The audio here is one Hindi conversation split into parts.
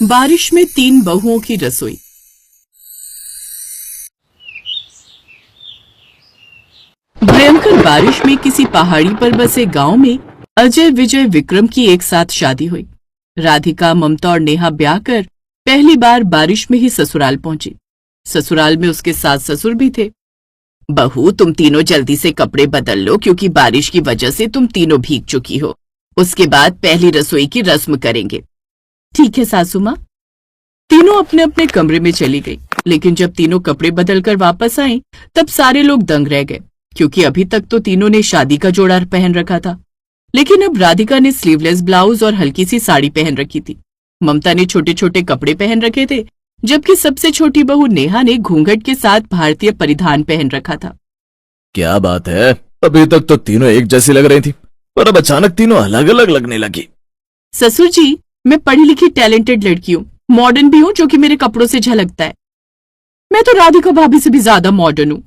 बारिश में 3 बहुओं की रसोई। भयंकर बारिश में किसी पहाड़ी पर बसे गांव में अजय विजय विक्रम की एक साथ शादी हुई। राधिका, ममता और नेहा ब्याह कर पहली बार बारिश में ही ससुराल पहुंची। ससुराल में उसके सास ससुर भी थे। बहू, तुम तीनों जल्दी से कपड़े बदल लो क्योंकि बारिश की वजह से तुम तीनों भीग चुकी हो। उसके बाद पहली रसोई की रस्म करेंगे। ठीक है सासू माँ। तीनों अपने अपने कमरे में चली गई, लेकिन जब तीनों कपड़े बदलकर वापस आईं, तब सारे लोग दंग रह गए क्योंकि अभी तक तो तीनों ने शादी का जोड़ा पहन रखा था, लेकिन अब राधिका ने स्लीवलेस ब्लाउज और हल्की सी साड़ी पहन रखी थी। ममता ने छोटे छोटे कपड़े पहन रखे थे, जबकि सबसे छोटी बहू नेहा ने घूंघट के साथ भारतीय परिधान पहन रखा था। क्या बात है, अभी तक तो तीनों एक जैसी लग रही थी, पर अब अचानक तीनों अलग अलग लगने लगी। ससुर जी, मैं पढ़ी लिखी टैलेंटेड लड़की हूँ, मॉडर्न भी हूँ, जो कि मेरे कपड़ों से झलकता है। मैं तो राधिका भाभी से भी ज्यादा मॉडर्न हूँ।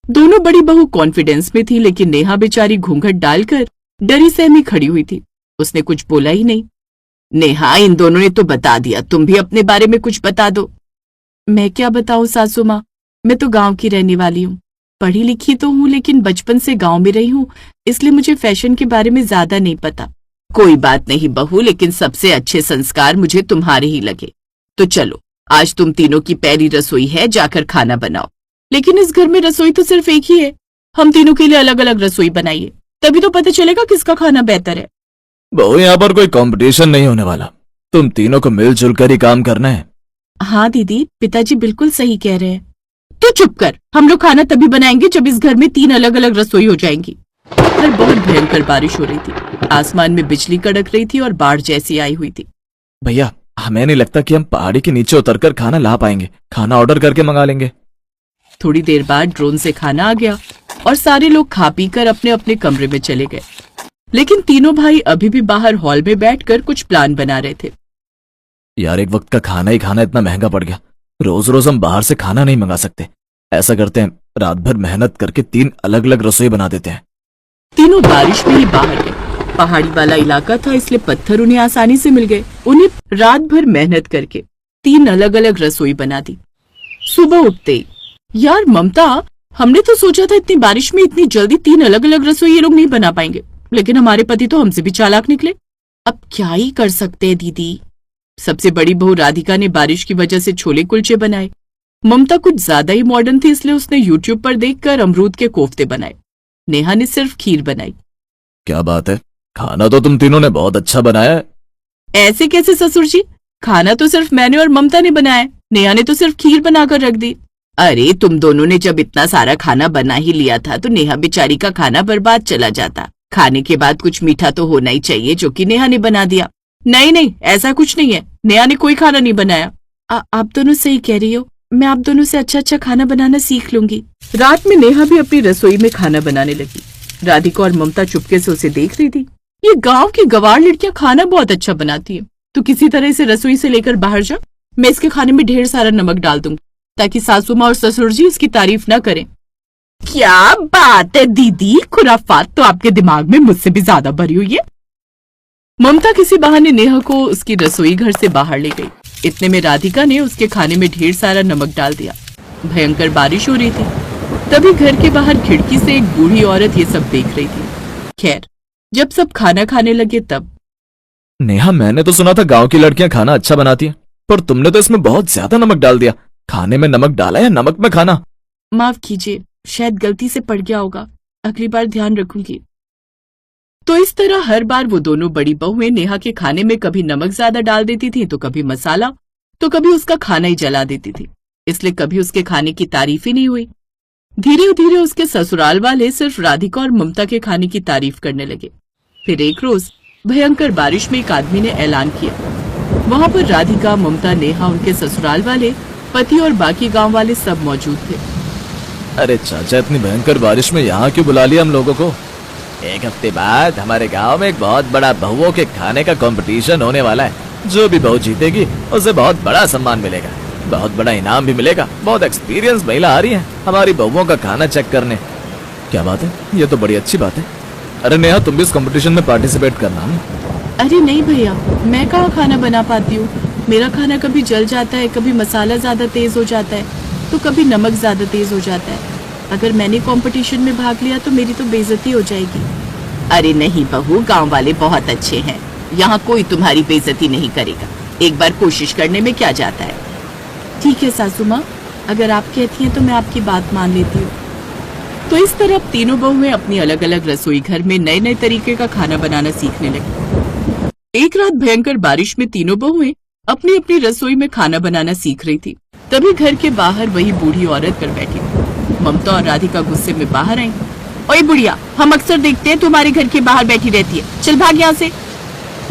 दोनों बड़ी बहू कॉन्फिडेंस में थी, लेकिन नेहा बेचारी घूंघट डालकर डरी सहमी खड़ी हुई थी। उसने कुछ बोला ही नहीं। नेहा, इन दोनों ने तो बता दिया, तुम भी अपने बारे में कुछ बता दो। मैं क्या बताऊं सासू माँ, मैं तो गांव की रहने वाली हूँ। पढ़ी लिखी तो हूँ, लेकिन बचपन से गांव में रही हूँ, इसलिए मुझे फैशन के बारे में ज्यादा नहीं पता। कोई बात नहीं बहू, लेकिन सबसे अच्छे संस्कार मुझे तुम्हारे ही लगे। तो चलो, आज तुम तीनों की पहली रसोई है, जाकर खाना बनाओ। लेकिन इस घर में रसोई तो सिर्फ एक ही है। हम तीनों के लिए अलग अलग रसोई बनाइए, तभी तो पता चलेगा किसका खाना बेहतर है। बहू, यहाँ पर कोई कंपटीशन नहीं होने वाला, तुम तीनों को मिलजुल कर ही काम करना है। हाँ दीदी, पिताजी बिल्कुल सही कह रहे हैं। तो चुप कर, हम लोग खाना तभी बनाएंगे जब इस घर में 3 अलग अलग रसोई हो जाएंगी। पर बहुत भयंकर बारिश हो रही थी, आसमान में बिजली कड़क रही थी और बाढ़ जैसी आई हुई थी। भैया, हमें नहीं लगता कि हम पहाड़ी के नीचे उतरकर खाना ला पाएंगे, खाना ऑर्डर करके मंगा लेंगे। थोड़ी देर बाद ड्रोन से खाना आ गया और सारे लोग खा पी कर अपने अपने कमरे में चले गए, लेकिन तीनों भाई अभी भी बाहर हॉल में बैठकर कुछ प्लान बना रहे थे। यार, एक वक्त का खाना ही खाना इतना महंगा पड़ गया, रोज रोज हम बाहर से खाना नहीं मंगा सकते। ऐसा करते हैं, रात भर मेहनत करके 3 अलग अलग रसोई बना देते हैं। तीनों बारिश में ही बाहर गए। पहाड़ी वाला इलाका था, इसलिए पत्थर उन्हें आसानी से मिल गए। उन्हें रात भर मेहनत करके 3 अलग अलग रसोई बना दी। सुबह उठते ही, यार ममता, हमने तो सोचा था इतनी बारिश में इतनी जल्दी 3 अलग अलग रसोई ये लोग नहीं बना पाएंगे, लेकिन हमारे पति तो हमसे भी चालाक निकले। अब क्या ही कर सकते हैं दीदी। सबसे बड़ी बहू राधिका ने बारिश की वजह से छोले कुलचे बनाए। ममता कुछ ज्यादा ही मॉडर्न थी, इसलिए उसने यूट्यूब पर देखकर अमरूद के कोफ्ते बनाए। नेहा ने सिर्फ खीर बनाई। क्या बात है, खाना तो तुम तीनों ने बहुत अच्छा बनाया है। ऐसे कैसे ससुर जी, खाना तो सिर्फ मैंने और ममता ने बनाया, नेहा ने तो सिर्फ खीर बनाकर रख दी। अरे, तुम दोनों ने जब इतना सारा खाना बना ही लिया था तो नेहा बेचारी का खाना बर्बाद चला जाता। खाने के बाद कुछ मीठा तो होना ही चाहिए, जो कि नेहा ने बना दिया। नहीं नहीं, ऐसा कुछ नहीं है, नेहा ने कोई खाना नहीं बनाया। आप दोनों सही कह रही हो, मैं आप दोनों से अच्छा अच्छा खाना बनाना सीख लूंगी। रात में नेहा भी अपनी रसोई में खाना बनाने लगी। राधिका और ममता चुपके से उसे देख रही थी। ये गांव की गवार लड़कियां खाना बहुत अच्छा बनाती है, तो किसी तरह इसे रसोई से लेकर बाहर जा। मैं इसके खाने में ढेर सारा नमक डाल दूंगी, ताकि सासू माँ और ससुर जी इसकी तारीफ न करें। क्या बात है दीदी, खुराफात तो आपके दिमाग में मुझसे भी ज्यादा भरी हुई है। ममता किसी बहाने नेहा को उसकी रसोई घर से बाहर ले गई। इतने में राधिका ने उसके खाने में ढेर सारा नमक डाल दिया। भयंकर बारिश हो रही थी। तभी घर के बाहर खिड़की से एक बूढ़ी औरत ये सब देख रही थी। खैर, जब सब खाना खाने लगे तब, नेहा, मैंने तो सुना था गांव की लड़कियां खाना अच्छा बनाती हैं, पर तुमने तो इसमें बहुत ज्यादा नमक डाल दिया। खाने में नमक डाला या नमक में खाना? माफ कीजिए, शायद गलती से पड़ गया होगा, अगली बार ध्यान रखूंगी। तो इस तरह हर बार वो दोनों बड़ी बहुएं नेहा के खाने में कभी नमक ज्यादा डाल देती थी, तो कभी मसाला, तो कभी उसका खाना ही जला देती थी। इसलिए कभी उसके खाने की तारीफ ही नहीं हुई। धीरे धीरे उसके ससुराल वाले सिर्फ राधिका और ममता के खाने की तारीफ करने लगे। फिर एक रोज भयंकर बारिश में एक आदमी ने ऐलान किया। वहां पर राधिका, ममता, नेहा, उनके ससुराल वाले, पति और बाकी गांव वाले सब मौजूद थे। अरे चाचा, इतनी भयंकर बारिश में यहाँ क्यों बुला लिया हम लोगों को? 1 हफ्ते बाद हमारे गांव में एक बहुत बड़ा बहुओं के खाने का कंपटीशन होने वाला है। जो भी बहू जीतेगी उसे बहुत बड़ा सम्मान मिलेगा, बहुत बड़ा इनाम भी मिलेगा। बहुत एक्सपीरियंस महिला आ रही है हमारी बहुओं का खाना चेक करने। क्या बात है, ये तो बड़ी अच्छी बात है। अरे नेहा, तुम भी इस कंपटीशन में पार्टिसिपेट करना है। अरे नहीं भैया, मैं कहाँ खाना बना पाती हूँ, मेरा खाना कभी जल जाता है, कभी मसाला ज्यादा तेज हो जाता है, तो कभी नमक ज्यादा तेज हो जाता है। अगर मैंने कंपटीशन में भाग लिया तो मेरी तो बेइज्जती हो जाएगी। अरे नहीं बहू, गांव वाले बहुत अच्छे हैं, यहाँ कोई तुम्हारी बेइज्जती नहीं करेगा। एक बार कोशिश करने में क्या जाता है। ठीक है सासू माँ, अगर आप कहती हैं तो मैं आपकी बात मान लेती हूँ। तो इस तरह तीनों बहुएं अपनी अलग अलग रसोई घर में नए नए तरीके का खाना बनाना सीखने लगी। एक रात भयंकर बारिश में तीनों बहुएं अपनी अपनी रसोई में खाना बनाना सीख रही थी। तभी घर के बाहर वही बूढ़ी औरत पर बैठी थी। ममता और राधिका गुस्से में बाहर आई। ओए बुढ़िया, हम अक्सर देखते हैं तुम्हारे घर के बाहर बैठी रहती है, चल भाग यहाँ से।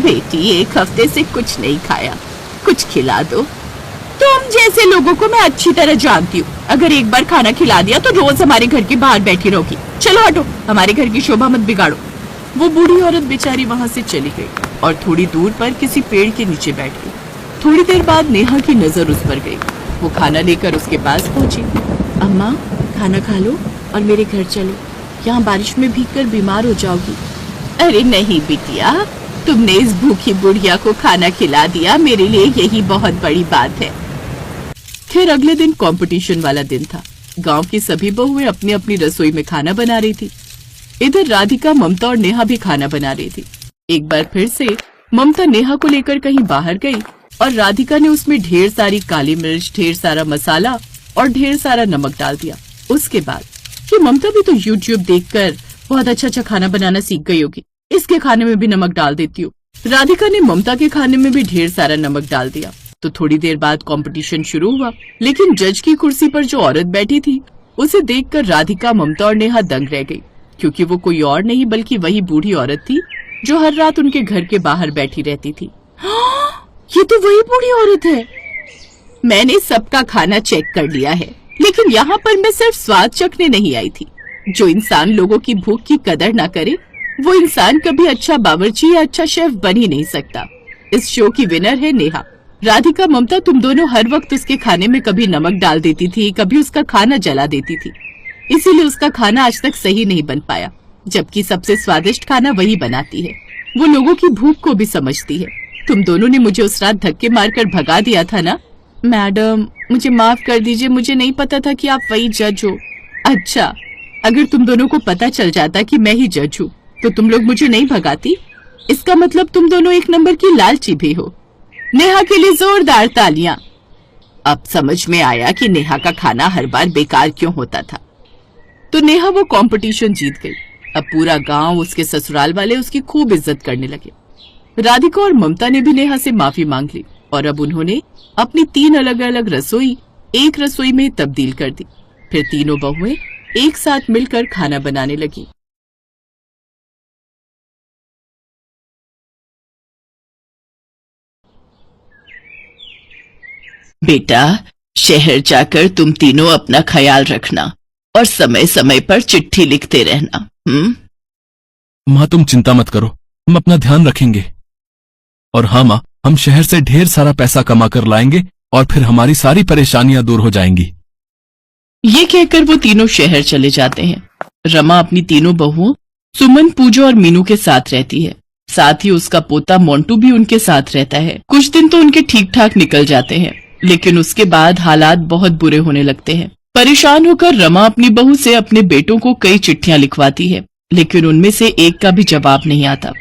बेटी, एक हफ्ते से कुछ नहीं खाया, कुछ खिला दो। तुम जैसे लोगों को मैं अच्छी तरह जानती हूँ, अगर एक बार खाना खिला दिया तो रोज हमारे घर के बाहर बैठी रहोगी। चलो हटो, हमारे घर की शोभा मत बिगाड़ो। वो बूढ़ी औरत बेचारी वहाँ से चली गई और थोड़ी दूर पर किसी पेड़ के नीचे बैठ गई। थोड़ी देर बाद नेहा की नजर उस पर गई। वो खाना लेकर उसके पास पहुंची। अम्मा, खाना खा लो और मेरे घर चलो, यहाँ बारिश में भीगकर बीमार हो जाओगी। अरे नहीं बिटिया, तुमने इस भूखी बुढ़िया को खाना खिला दिया, मेरे लिए यही बहुत बड़ी बात है। फिर अगले दिन कंपटीशन वाला दिन था। गांव की सभी बहुएं अपनी अपनी रसोई में खाना बना रही थी। इधर राधिका, ममता और नेहा भी खाना बना रही थी। एक बार फिर से ममता नेहा को लेकर कहीं बाहर गई और राधिका ने उसमें ढेर सारी काली मिर्च, ढेर सारा मसाला और ढेर सारा नमक डाल दिया। उसके बाद कि ममता भी तो YouTube देखकर बहुत अच्छा खाना बनाना सीख गई होगी, इसके खाने में भी नमक डाल देती हूँ। राधिका ने ममता के खाने में भी ढेर सारा नमक डाल दिया। तो थोड़ी देर बाद कंपटीशन शुरू हुआ, लेकिन जज की कुर्सी पर जो औरत बैठी थी उसे देखकर राधिका, ममता और नेहा दंग रह गई, क्योंकि वो कोई और नहीं बल्कि वही बूढ़ी औरत थी जो हर रात उनके घर के बाहर बैठी रहती थी। ये तो वही बूढ़ी औरत है। मैंने सबका खाना चेक कर लिया है, लेकिन यहाँ पर मैं सिर्फ स्वाद चखने नहीं आई थी। जो इंसान लोगों की भूख की कदर ना करे, वो इंसान कभी अच्छा बावर्ची या अच्छा शेफ बन ही नहीं सकता। इस शो की विनर है नेहा। राधिका, ममता, तुम दोनों हर वक्त उसके खाने में कभी नमक डाल देती थी, कभी उसका खाना जला देती थी, इसीलिए उसका खाना आज तक सही नहीं बन पाया। जबकि सबसे स्वादिष्ट खाना वही बनाती है, वो लोगों की भूख को भी समझती है। तुम दोनों ने मुझे उस रात धक्के मारकर भगा दिया था ना। मैडम, मुझे माफ कर दीजिए, मुझे नहीं पता था कि आप वही जज हो। अच्छा, अगर तुम दोनों को पता चल जाता कि मैं ही जज हूँ तो तुम लोग मुझे नहीं भगाती। इसका मतलब तुम दोनों एक नंबर की लालची भी हो। नेहा के लिए जोरदार तालियां। अब समझ में आया कि नेहा का खाना हर बार बेकार क्यों होता था। तो नेहा वो कंपटीशन जीत गई। अब पूरा गांव, उसके ससुराल वाले उसकी खूब इज्जत करने लगे। राधिका और ममता ने भी नेहा से माफी मांग ली और अब उन्होंने अपनी 3 अलग अलग रसोई एक रसोई में तब्दील कर दी। फिर तीनों बहुएं एक साथ मिलकर खाना बनाने लगी। बेटा, शहर जाकर तुम तीनों अपना ख्याल रखना और समय समय पर चिट्ठी लिखते रहना। माँ, तुम चिंता मत करो, हम अपना ध्यान रखेंगे। और हाँ माँ, हम शहर से ढेर सारा पैसा कमा कर लाएंगे और फिर हमारी सारी परेशानियां दूर हो जाएंगी। ये कहकर वो तीनों शहर चले जाते हैं। रमा अपनी तीनों बहुओं सुमन, पूजा और मीनू के साथ रहती है। साथ ही उसका पोता मोंटू भी उनके साथ रहता है। कुछ दिन तो उनके ठीक ठाक निकल जाते हैं, लेकिन उसके बाद हालात बहुत बुरे होने लगते हैं। परेशान होकर रमा अपनी बहू से अपने बेटों को कई चिट्ठियां लिखवाती है, लेकिन उनमें से एक का भी जवाब नहीं आता।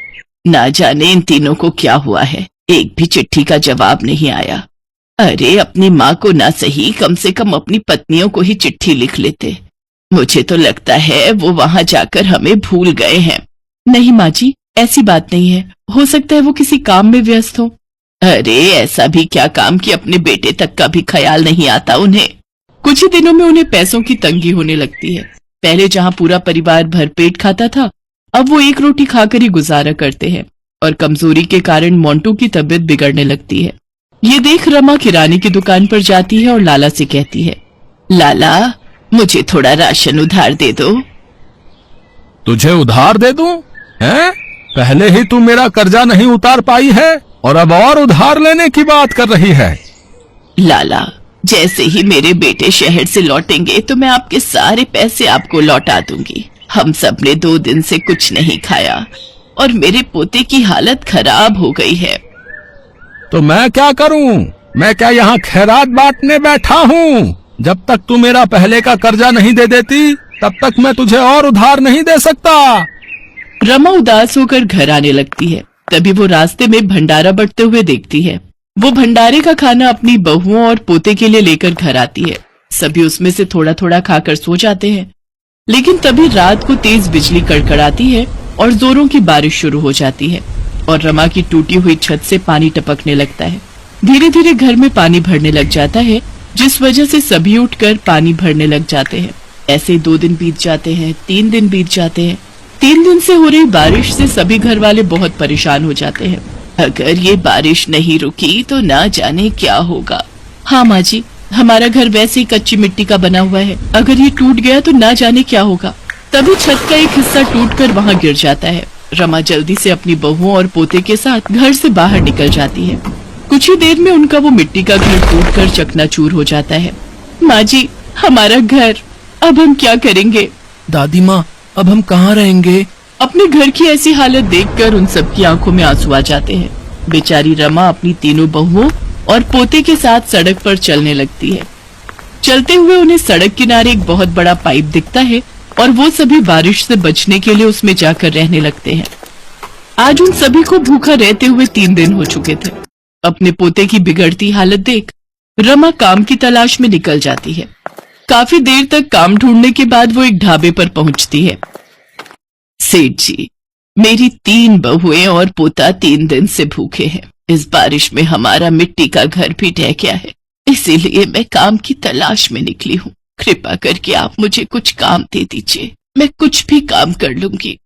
ना जाने इन तीनों को क्या हुआ है, एक भी चिट्ठी का जवाब नहीं आया। अरे, अपनी माँ को ना सही, कम से कम अपनी पत्नियों को ही चिट्ठी लिख लेते। मुझे तो लगता है वो वहाँ जाकर हमें भूल गए हैं। नहीं माँ जी, ऐसी बात नहीं है, हो सकता है वो किसी काम में व्यस्त हो। अरे, ऐसा भी क्या काम कि अपने बेटे तक का भी ख्याल नहीं आता उन्हें। कुछ ही दिनों में उन्हें पैसों की तंगी होने लगती है। पहले जहाँ पूरा परिवार भरपेट खाता था, अब वो एक रोटी खाकर ही गुजारा करते हैं और कमजोरी के कारण मोंटू की तबीयत बिगड़ने लगती है। ये देख रमा किराने की दुकान पर जाती है और लाला से कहती है, लाला, मुझे थोड़ा राशन उधार दे दो। तुझे उधार दे दूं? हैं? पहले ही तू मेरा कर्जा नहीं उतार पाई है और अब और उधार लेने की बात कर रही है। लाला, जैसे ही मेरे बेटे शहर से लौटेंगे तो मैं आपके सारे पैसे आपको लौटा दूंगी। हम सब ने 2 दिन से कुछ नहीं खाया और मेरे पोते की हालत खराब हो गई है। तो मैं क्या करूं? मैं क्या यहाँ खैरात बांटने बैठा हूँ? जब तक तू मेरा पहले का कर्जा नहीं दे देती तब तक मैं तुझे और उधार नहीं दे सकता। रमा उदास होकर घर आने लगती है। तभी वो रास्ते में भंडारा बंटते हुए देखती है। वो भंडारे का खाना अपनी बहुओं और पोते के लिए लेकर घर आती है। सभी उसमें से थोड़ा थोड़ा खाकर सो जाते हैं। लेकिन तभी रात को तेज बिजली कड़कड़ाती है और जोरों की बारिश शुरू हो जाती है और रमा की टूटी हुई छत से पानी टपकने लगता है। धीरे धीरे घर में पानी भरने लग जाता है, जिस वजह से सभी उठकर पानी भरने लग जाते हैं। ऐसे 2 दिन बीत जाते हैं, 3 दिन बीत जाते हैं। 3 दिन से हो रही बारिश से सभी घर वाले बहुत परेशान हो जाते हैं। अगर ये बारिश नहीं रुकी तो ना जाने क्या होगा। हाँ माँ जी, हमारा घर वैसे ही कच्ची मिट्टी का बना हुआ है, अगर ये टूट गया तो ना जाने क्या होगा। तभी छत का एक हिस्सा टूटकर वहाँ गिर जाता है। रमा जल्दी से अपनी बहुओं और पोते के साथ घर से बाहर निकल जाती है। कुछ ही देर में उनका वो मिट्टी का घर टूटकर चकनाचूर हो जाता है। माँ जी, हमारा घर, अब हम क्या करेंगे? दादी माँ, अब हम कहाँ रहेंगे? अपने घर की ऐसी हालत देखकर उन सबकी आंखों में आंसू आ जाते हैं। बेचारी रमा अपनी तीनों बहुओं और पोते के साथ सड़क पर चलने लगती है। चलते हुए उन्हें सड़क किनारे एक बहुत बड़ा पाइप दिखता है और वो सभी बारिश से बचने के लिए उसमें जाकर रहने लगते हैं। आज उन सभी को भूखा रहते हुए 3 दिन हो चुके थे। अपने पोते की बिगड़ती हालत देख रमा काम की तलाश में निकल जाती है। काफी देर तक काम ढूंढने के बाद वो एक ढाबे पर पहुंचती है। सेठ जी, मेरी 3 बहुएं और पोता 3 दिन से भूखे हैं। इस बारिश में हमारा मिट्टी का घर भी ढह गया है, इसीलिए मैं काम की तलाश में निकली हूँ। कृपा करके आप मुझे कुछ काम दे दीजिए, मैं कुछ भी काम कर लूंगी।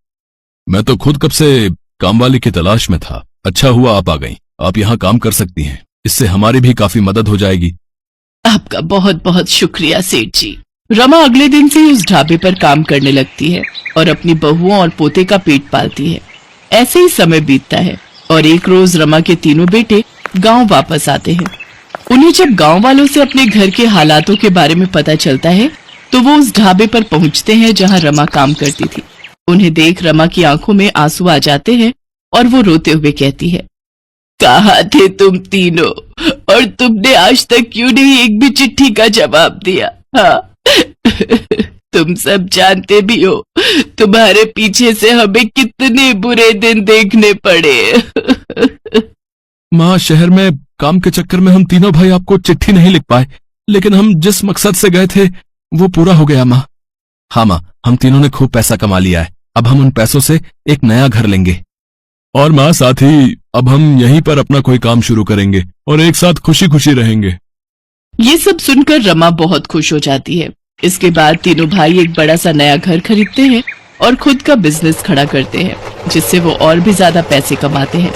मैं तो खुद कब से काम वाली की तलाश में था। अच्छा हुआ आप आ गईं। आप यहाँ काम कर सकती हैं, इससे हमारी भी काफी मदद हो जाएगी। आपका बहुत बहुत शुक्रिया सेठ जी। रमा अगले दिन से ही उस ढाबे पर काम करने लगती है और अपनी बहुओं और पोते का पेट पालती है। ऐसे ही समय बीतता है और एक रोज रमा के तीनों बेटे गांव वापस आते हैं। उन्हें जब गांव वालों से अपने घर के हालातों के बारे में पता चलता है तो वो उस ढाबे पर पहुंचते हैं जहां रमा काम करती थी। उन्हें देख रमा की आंखों में आंसू आ जाते हैं और वो रोते हुए कहती है, कहाँ थे तुम तीनों, और तुमने आज तक क्यों नहीं एक भी चिट्ठी का जवाब दिया? हाँ तुम सब जानते भी हो तुम्हारे पीछे से हमें कितने बुरे दिन देखने पड़े। माँ, शहर में काम के चक्कर में हम तीनों भाई आपको चिट्ठी नहीं लिख पाए, लेकिन हम जिस मकसद से गए थे वो पूरा हो गया माँ। हाँ माँ, हम तीनों ने खूब पैसा कमा लिया है। अब हम उन पैसों से एक नया घर लेंगे। और माँ, साथ ही अब हम यहीं पर अपना कोई काम शुरू करेंगे और एक साथ खुशी खुशी रहेंगे। ये सब सुनकर रमा बहुत खुश हो जाती है। इसके बाद तीनों भाई एक बड़ा सा नया घर खरीदते हैं और खुद का बिजनेस खड़ा करते हैं, जिससे वो और भी ज्यादा पैसे कमाते हैं।